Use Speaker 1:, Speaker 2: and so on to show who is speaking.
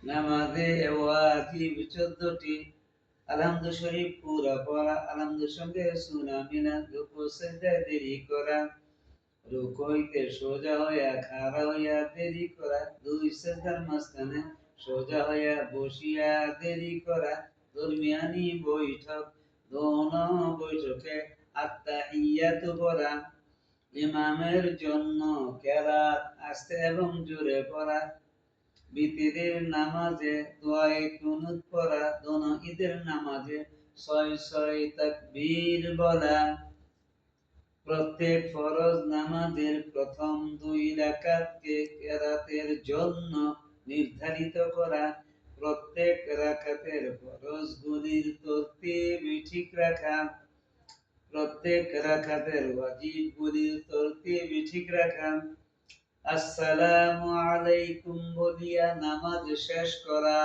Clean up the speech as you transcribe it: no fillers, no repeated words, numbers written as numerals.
Speaker 1: নামাজে ওয়াজিব 14টি। আলহামদু শরীফ পুরা পড়া, আলহামদুর সঙ্গে সুরা মিলান, রুকু সিজদায় দেরি করা, রুকু হইতে সোজা হইয়া খাড়া হইয়া দেরি করা, দুই সিজদার মাঝখানে সোজা হইয়া বসিয়া দেরি করা, দরমিয়ানি বৈঠক, দোনো বৈঠকে আত্তাহিয়াতু পড়া, ইমামের জন্য কেরাত আস্তে এবং জোরে পড়া, বিতিরের নামাজে দোয়ায়ে কুনুত পড়া, দোনো ঈদের নামাজে ছয় ছয় তাকবীর বলা, প্রত্যেক ফরজ নামাজের প্রথম 2 রাকাতকে কেরাতের জন্য নির্ধারিত করা, প্রত্যেক রাকাতের ফরজগুলির তরতিব ঠিক রাখা, প্রত্যেক রাকাতের ওয়াজিবগুলির তরতিব ঠিক রাখা, আসসালামু আলাইকুম বলিয়া নামাজ শেষ করা,